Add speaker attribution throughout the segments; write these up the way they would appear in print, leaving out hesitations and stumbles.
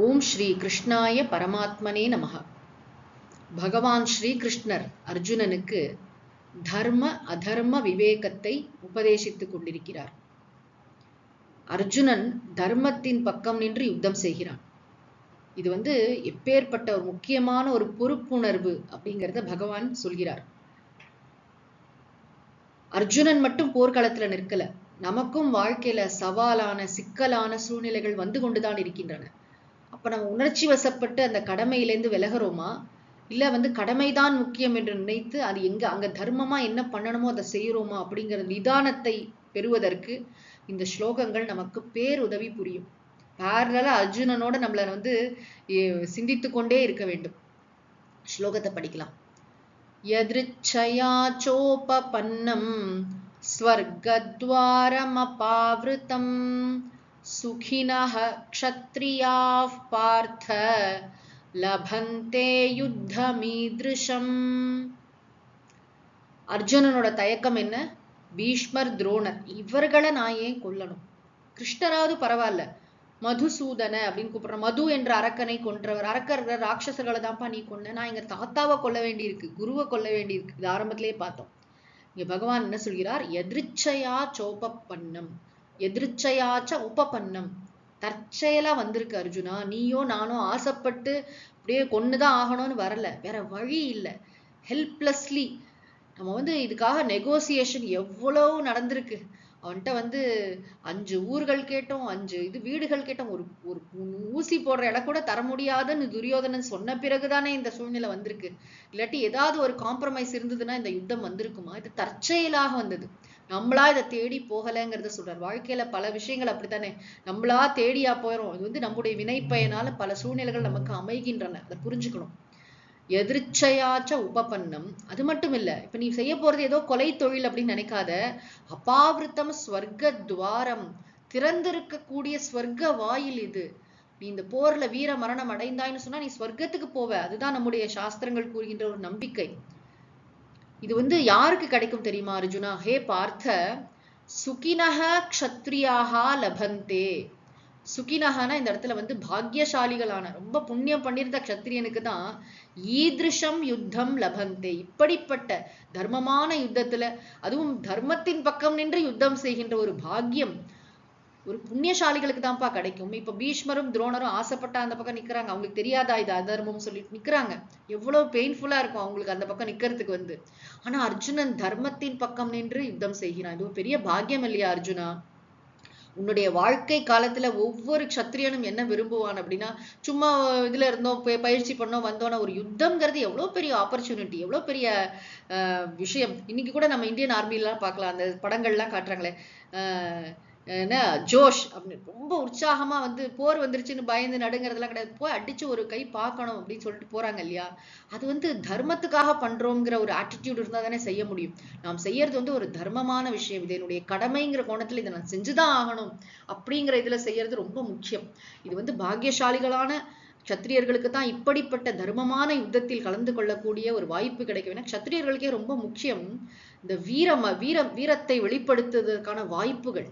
Speaker 1: ஓம் ஸ்ரீ கிருஷ்ணாய பரமாத்மனே நமஹ. பகவான் ஸ்ரீகிருஷ்ணர் அர்ஜுனனுக்கு தர்ம அதர்ம விவேகத்தை உபதேசித்துக் கொண்டிருக்கிறார். அர்ஜுனன் தர்மத்தின் பக்கம் நின்று யுத்தம் செய்கிறான். இது எப்பேற்பட்ட ஒரு முக்கியமான ஒரு பொறுப்புணர்வு அப்படிங்கிறத பகவான் சொல்கிறார். அர்ஜுனன் மட்டும் போர்க்களத்துல நிற்கல. நமக்கும் வாழ்க்கையில சவாலான சிக்கலான சூழ்நிலைகள் வந்து கொண்டுதான் இருக்கின்றன. அப்ப நம்ம உணர்ச்சி வசப்பட்டு அந்த கடமையிலேருந்து விலகிறோமா, இல்ல கடமைதான் முக்கியம் என்று நினைத்து அது அங்க தர்மமா என்ன பண்ணணுமோ அதை செய்யறோமா அப்படிங்கிற நிதானத்தை பெறுவதற்கு இந்த ஸ்லோகங்கள் நமக்கு பேருதவி புரியும். பேரலா அர்ஜுனனோட நம்மள சிந்தித்து கொண்டே இருக்க வேண்டும். ஸ்லோகத்தை படிக்கலாம். யத்ருச்சயா சோபபன்னம் ஸ்வர்கத்வாரமபாவ்ருதம் சுகினஹ க்ஷத்ரியாः பார்த்த லபந்தே யுத்தமீத்ருஷம். அர்ஜுனனோட தயக்கம் என்ன? பீஷ்மர், துரோணர் இவர்களை நான் ஏன் கொல்லணும்? கிருஷ்ணராவது பரவாயில்ல, மதுசூதன அப்படின்னு கூப்பிடுற மது என்ற அரக்கனை கொன்றவர், அரக்கர் ராட்சசர்களை தான்ப்பா நீ கொன்ன, நான் எங்க தாத்தாவை கொல்ல வேண்டியிருக்கு, குருவை கொல்ல வேண்டியிருக்கு. இது ஆரம்பத்திலேயே பார்த்தோம். இங்க பகவான் என்ன சொல்கிறார்? எதிர்ச்சையா சோபப்பன்னம், எதிர்ச்சையாச்ச உபபன்னம். தற்செயலா வந்திருக்கு அர்ஜுனா, நீயோ நானோ ஆசைப்பட்டு அப்படியே கொன்னுதான் ஆகணும்னு வரல, வேற வழி இல்லை. ஹெல்ப்லெஸ்லி நம்ம இதுக்காக நெகோசியேஷன் எவ்வளவு நடந்திருக்கு. அவன்கிட்ட 5 ஊர்கள் கேட்டோம், 5 வீடுகள் கேட்டோம், ஒரு ஊசி போடுற இடம் கூட தர முடியாதுன்னு துரியோதனன் சொன்ன பிறகுதானே இந்த சூழ்நிலை வந்திருக்கு. இல்லாட்டி ஏதாவது ஒரு காம்ப்ரமைஸ் இருந்ததுன்னா இந்த யுத்தம் வந்திருக்குமா? இது தற்செயலாக வந்தது. நம்மளா இதை தேடி போகலைங்கிறத சொல்றார். வாழ்க்கையில பல விஷயங்கள் அப்படித்தானே, நம்மளா தேடியா போயிடும். இது நம்முடைய வினை பயனால பல சூழ்நிலைகள் நமக்கு அமைகின்றன. அதை புரிஞ்சுக்கணும். எதிர்ச்சையாச்ச உபபன்னம். அது மட்டும் இல்ல, இப்ப நீ செய்ய போறது ஏதோ கொலை தொழில் அப்படின்னு நினைக்காத. அபாவிருத்தம் ஸ்வர்க துவாரம், திறந்திருக்கக்கூடிய ஸ்வர்க்க வாயில் இது. நீ இந்த போர்ல வீர மரணம் அடைந்தாய்னு சொன்னா நீ ஸ்வர்க்கத்துக்கு போவ. அதுதான் நம்முடைய சாஸ்திரங்கள் கூறுகின்ற ஒரு நம்பிக்கை. இது யாருக்கு கிடைக்கும் தெரியுமா அர்ஜுனா? ஹே பார்த்த, சுகினஹ க்ஷத்ரியாஹா லபந்தே. சுகினஹானா இந்த இடத்துல பாக்யசாலிகளான, ரொம்ப புண்ணியம் பண்ணிருந்த க்ஷத்ரியனுக்கு தான் ஈதிருஷம் யுத்தம் லபந்தே. இப்படிப்பட்ட தர்மமான யுத்தத்துல, அதுவும் தர்மத்தின் பக்கம் நின்று யுத்தம் செய்கின்ற ஒரு பாக்கியம் ஒரு புண்ணியசாலிகளுக்கு தான்ப்பா கிடைக்கும். இப்ப பீஷ்மரும் துரோணரும் ஆசைப்பட்டா அந்த பக்கம் நிக்கிறாங்க. அவங்களுக்கு தெரியாதா இது அதர்மம் சொல்லிட்டு நிக்கிறாங்க. எவ்வளவு பெயின்ஃபுல்லா இருக்கும் அவங்களுக்கு அந்த பக்கம் நிக்கிறதுக்கு. ஆனா அர்ஜுனன் தர்மத்தின் பக்கம் நின்று யுத்தம் செய்கிறான். இது பெரிய பாக்கியம் இல்லையா அர்ஜுனா? உன்னுடைய வாழ்க்கை காலத்துல ஒவ்வொரு க்ஷத்ரியனும் என்ன விரும்புவான் அப்படின்னா, சும்மா இதுல இருந்தோம், பயிற்சி பண்ணோம், வந்தோம்னா ஒரு யுத்தம்ங்கிறது எவ்வளவு பெரிய ஆப்பர்ச்சுனிட்டி, எவ்வளவு பெரிய விஷயம். இன்னைக்கு கூட நம்ம இந்தியன் ஆர்மிலாம் பார்க்கலாம், அந்த படங்கள்லாம் காட்டுறாங்களே, என்ன ஜோஷ் அப்படின்னு ரொம்ப உற்சாகமா போர் வந்துருச்சுன்னு பயந்து நடுங்கிறதுலாம் கிடையாது. போய் அடிச்சு ஒரு கை பார்க்கணும் அப்படின்னு சொல்லிட்டு போறாங்க இல்லையா? அது தர்மத்துக்காக பண்றோங்கிற ஒரு ஆட்டிடியூட் இருந்தா தானே செய்ய முடியும். நாம் செய்யறது ஒரு தர்மமான விஷயம், இது என்னுடைய கடமைங்கிற கோணத்துல இதை நான் செஞ்சுதான் ஆகணும் அப்படிங்கிற இதுல செய்யறது ரொம்ப முக்கியம். இது பாக்கியசாலிகளான க்ஷத்ரியர்களுக்கு தான் இப்படிப்பட்ட தர்மமான யுத்தத்தில் கலந்து கொள்ளக்கூடிய ஒரு வாய்ப்பு கிடைக்கும். ஏன்னா க்ஷத்ரியர்களுக்கே ரொம்ப முக்கியம் இந்த வீரத்தை வெளிப்படுத்துவதற்கான வாய்ப்புகள்,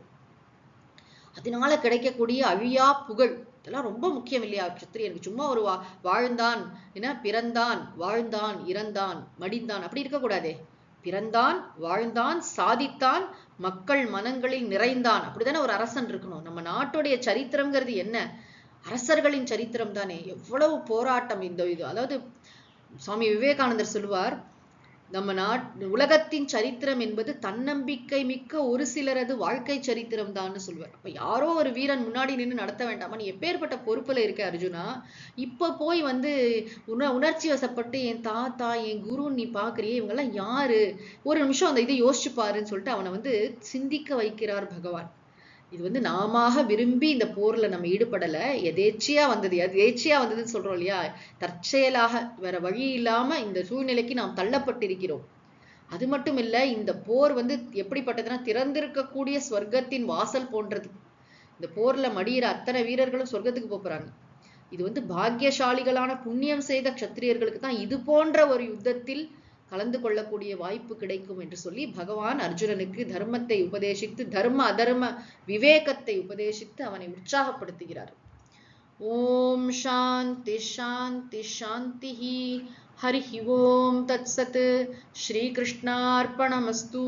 Speaker 1: அதனால கிடைக்கக்கூடிய அழியா புகழ், இதெல்லாம் ரொம்ப முக்கியம் இல்லையா க்ஷத்ரியனுக்கு? சும்மா ஒரு வாழ்ந்தான், என்ன பிறந்தான், வாழ்ந்தான், இறந்தான், மடிந்தான் அப்படி இருக்கக்கூடாதே. பிறந்தான், வாழ்ந்தான், சாதித்தான், மக்கள் மனங்களில் நிறைந்தான், அப்படித்தானே ஒரு அரசன் இருக்கணும். நம்ம நாட்டுடைய சரித்திரம்ங்கிறது என்ன? அரசர்களின் சரித்திரம் தானே. எவ்வளவு போராட்டம் இந்த அதாவது சுவாமி விவேகானந்தர் சொல்லுவார், நம்ம உலகத்தின் சரித்திரம் என்பது தன்னம்பிக்கை மிக்க ஒரு சிலரது வாழ்க்கை சரித்திரம் தான் சொல்லுவார். அப்ப யாரோ ஒரு வீரன் முன்னாடி நின்று நடத்த வேண்டாமா? நீ எப்பேற்பட்ட பொறுப்புல இருக்க அர்ஜுனா? இப்ப போய் உணர்ச்சி வசப்பட்டு என் தாத்தா என் குரு நீ பாக்குறியே, இவங்கெல்லாம் யாரு? ஒரு நிமிஷம் அந்த இதை யோசிச்சு பாருன்னு சொல்லிட்டு அவனை சிந்திக்க வைக்கிறார் பகவான். இது நாம விரும்பி இந்த போர்ல நம்ம ஈடுபடல, எதேச்சியா வந்ததுன்னு சொல்றோம் இல்லையா? தற்செயலாக, வேற வழி இல்லாம இந்த சூழ்நிலைக்கு நாம் தள்ளப்பட்டிருக்கிறோம். அது மட்டும் இல்ல, இந்த போர் எப்படிப்பட்டதுன்னா திறந்திருக்கக்கூடிய ஸ்வர்க்கத்தின் வாசல் போன்றது. இந்த போர்ல மடியிற அத்தனை வீரர்களும் சொர்க்கத்துக்கு போறாங்க. இது பாக்கியசாலிகளான புண்ணியம் செய்த க்ஷத்திரியர்களுக்கு தான் இது போன்ற ஒரு யுத்தத்தில் கலந்து கொள்ளக்கூடிய வாய்ப்பு கிடைக்கும் என்று சொல்லி பகவான் அர்ஜுனனுக்கு தர்மத்தை உபதேசித்து, தர்ம அதர்ம விவேகத்தை உபதேசித்து அவனை உற்சாகப்படுத்துகிறார். ஓம் ஓம் சாந்தி சாந்தி சாந்தி. ஹரி ஓம் தத்சத். ஸ்ரீ கிருஷ்ணார்ப்பணமஸ்து.